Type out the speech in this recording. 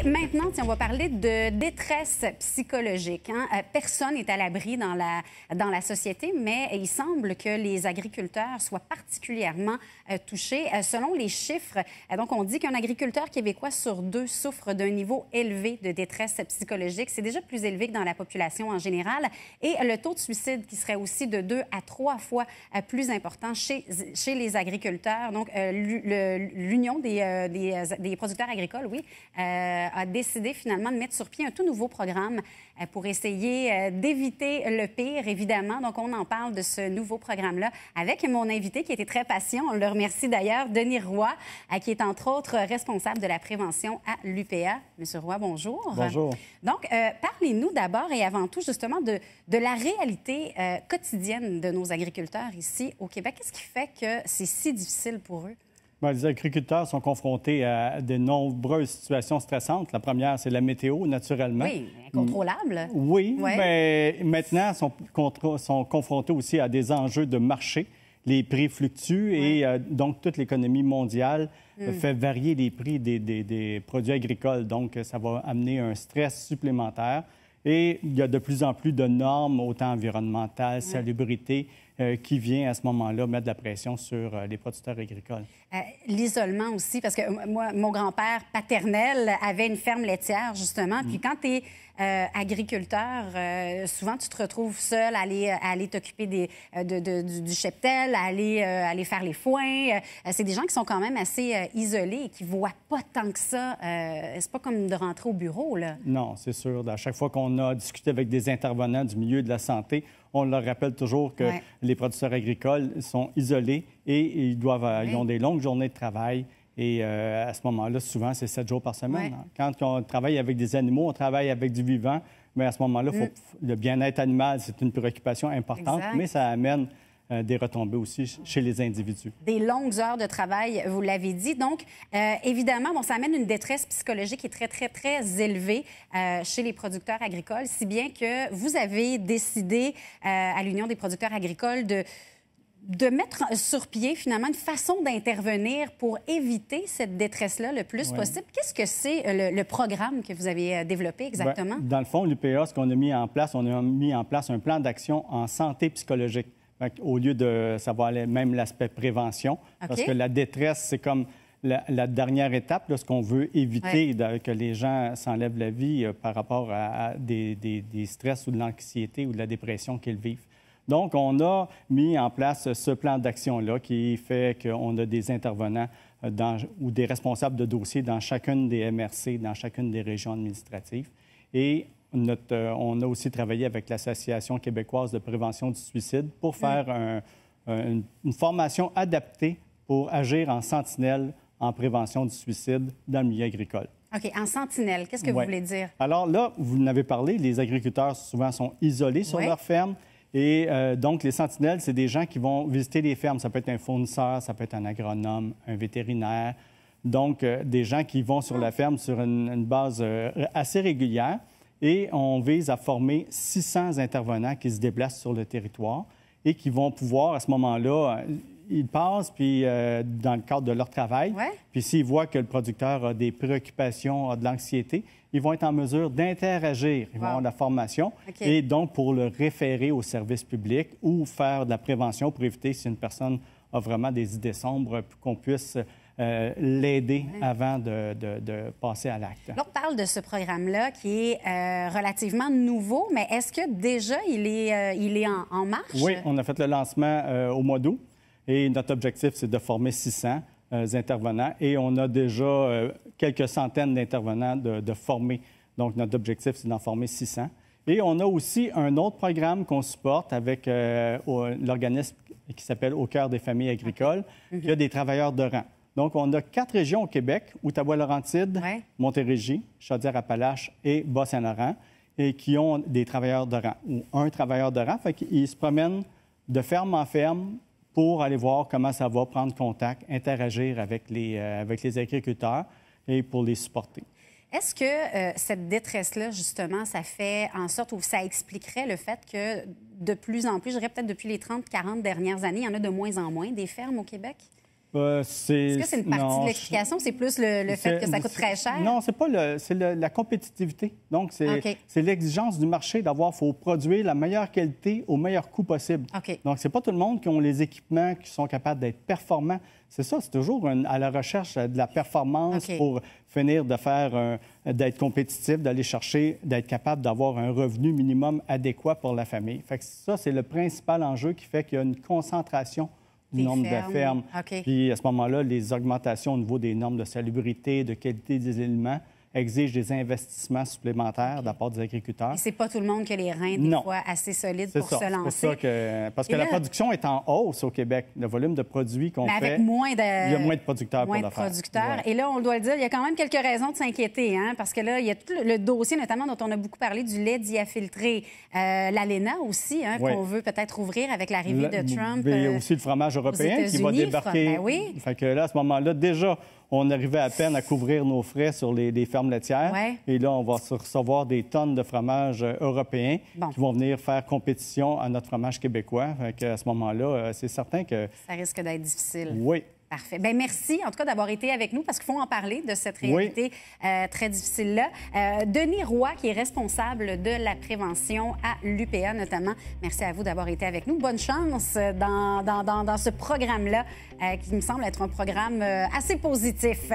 Et maintenant, on va parler de détresse psychologique. Personne n'est à l'abri dans la société, mais il semble que les agriculteurs soient particulièrement touchés. Selon les chiffres, donc on dit qu'un agriculteur québécois sur 2 souffre d'un niveau élevé de détresse psychologique. C'est déjà plus élevé que dans la population en général. Et le taux de suicide qui serait aussi de 2 à 3 fois plus important chez les agriculteurs. Donc, l'Union des producteurs agricoles, oui, a décidé finalement de mettre sur pied un tout nouveau programme pour essayer d'éviter le pire, évidemment. Donc, on en parle de ce nouveau programme-là avec mon invité qui était très patient. On le remercie d'ailleurs, Denis Roy, qui est entre autres responsable de la prévention à l'UPA. Monsieur Roy, bonjour. Bonjour. Donc, parlez-nous d'abord et avant tout justement de la réalité quotidienne de nos agriculteurs ici au Québec. Qu'est-ce qui fait que c'est si difficile pour eux? Bien, les agriculteurs sont confrontés à de nombreuses situations stressantes. La première, c'est la météo, naturellement. Oui, incontrôlable. Oui, ouais. Mais maintenant, sont confrontés aussi à des enjeux de marché. Les prix fluctuent et donc toute l'économie mondiale fait varier les prix des produits agricoles. Donc, ça va amener un stress supplémentaire. Et il y a de plus en plus de normes, autant environnementales, salubrité, qui vient à ce moment-là mettre de la pression sur les producteurs agricoles. L'isolement aussi, parce que moi, mon grand-père paternel avait une ferme laitière, justement. Puis quand tu es agriculteur, souvent tu te retrouves seul à aller t'occuper du cheptel, à aller faire les foins. C'est des gens qui sont quand même assez isolés et qui ne voient pas tant que ça. C'est pas comme de rentrer au bureau, là. Non, c'est sûr. À chaque fois qu'on a discuté avec des intervenants du milieu de la santé, on leur rappelle toujours que les producteurs agricoles sont isolés et ils ont des longues journées de travail. Et à ce moment-là, souvent, c'est 7 jours par semaine. Quand on travaille avec des animaux, on travaille avec du vivant. Mais à ce moment-là, le bien-être animal, c'est une préoccupation importante, mais ça amène des retombées aussi chez les individus. Des longues heures de travail, vous l'avez dit. Donc, évidemment, ça amène une détresse psychologique qui est très, très, très élevée chez les producteurs agricoles, si bien que vous avez décidé à l'Union des producteurs agricoles de mettre sur pied, finalement, une façon d'intervenir pour éviter cette détresse-là le plus possible. Qu'est-ce que c'est le programme que vous avez développé exactement? Bien, dans le fond, l'UPA, ce qu'on a mis en place, on a mis en place un plan d'action en santé psychologique. Au lieu de savoir même l'aspect prévention, parce que la détresse, c'est comme la dernière étape, là, ce qu'on veut éviter, que les gens s'enlèvent la vie par rapport à des stress ou de l'anxiété ou de la dépression qu'ils vivent. Donc, on a mis en place ce plan d'action-là qui fait qu'on a des intervenants ou des responsables de dossiers dans chacune des MRC, dans chacune des régions administratives. Et on a aussi travaillé avec l'Association québécoise de prévention du suicide pour faire une formation adaptée pour agir en sentinelle en prévention du suicide dans le milieu agricole. OK. En sentinelle, qu'est-ce que vous voulez dire? Alors là, vous en avez parlé, les agriculteurs souvent sont isolés sur leur ferme. Et donc, les sentinelles, c'est des gens qui vont visiter les fermes. Ça peut être un fournisseur, ça peut être un agronome, un vétérinaire. Donc, des gens qui vont sur la ferme sur une base assez régulière. Et on vise à former 600 intervenants qui se déplacent sur le territoire et qui vont pouvoir, à ce moment-là, ils passent puis, dans le cadre de leur travail. Puis s'ils voient que le producteur a des préoccupations, a de l'anxiété, ils vont être en mesure d'interagir. Ils vont avoir de la formation et donc pour le référer au service public ou faire de la prévention pour éviter si une personne a vraiment des idées sombres, qu'on puisse l'aider avant de passer à l'acte. Là, on parle de ce programme-là qui est relativement nouveau, mais est-ce que déjà il est en marche? Oui, on a fait le lancement au mois d'août et notre objectif, c'est de former 600 intervenants et on a déjà quelques centaines d'intervenants de former. Donc, notre objectif, c'est d'en former 600. Et on a aussi un autre programme qu'on supporte avec l'organisme qui s'appelle Au cœur des familles agricoles, qui a des travailleurs de rang. Donc, on a 4 régions au Québec, Outaouais-Laurentides, Montérégie, Chaudière-Appalaches et Bas-Saint-Laurent, et qui ont des travailleurs de rang, ou un travailleur de rang. Fait qu'ils se promènent de ferme en ferme pour aller voir comment ça va, prendre contact, interagir avec les agriculteurs et pour les supporter. Est-ce que cette détresse-là, justement, ça fait en sorte ou ça expliquerait le fait que de plus en plus, je dirais peut-être depuis les 30-40 dernières années, il y en a de moins en moins des fermes au Québec? Est-ce que c'est une partie de l'explication? C'est plus le fait que ça coûte très cher? Non, c'est pas la compétitivité. Donc, c'est l'exigence du marché il faut produire la meilleure qualité au meilleur coût possible. Donc, c'est pas tout le monde qui ont les équipements qui sont capables d'être performants. C'est ça, c'est toujours à la recherche de la performance pour finir d'être compétitif, d'aller chercher, d'être capable d'avoir un revenu minimum adéquat pour la famille. Fait que ça, c'est le principal enjeu qui fait qu'il y a une concentration du nombre de fermes. Puis à ce moment-là, les augmentations au niveau des normes de salubrité, de qualité des aliments exigent des investissements supplémentaires de la part des agriculteurs. Et c'est pas tout le monde qui a les reins, des fois, assez solides pour se lancer. C'est ça parce que la production est en hausse au Québec. Le volume de produits qu'on fait, avec moins de... il y a moins de producteurs pour le faire. Ouais. Et là, on doit le dire, il y a quand même quelques raisons de s'inquiéter, hein, parce que là, il y a tout le dossier, notamment, dont on a beaucoup parlé, du lait diafiltré. L'ALENA aussi, hein, qu'on veut peut-être ouvrir avec l'arrivée de Trump. Mais il y a aussi le fromage européen qui va débarquer. Fait que là, à ce moment-là, déjà, on arrivait à peine à couvrir nos frais sur les fermes laitières. Et là, on va recevoir des tonnes de fromage européen qui vont venir faire compétition à notre fromage québécois. Fait qu'à ce moment-là, c'est certain que... Ça risque d'être difficile. Oui. Parfait. Bien, merci, en tout cas, d'avoir été avec nous, parce qu'il faut en parler de cette réalité très difficile-là. Denis Roy, qui est responsable de la prévention à l'UPA, notamment. Merci à vous d'avoir été avec nous. Bonne chance dans ce programme-là, qui me semble être un programme assez positif.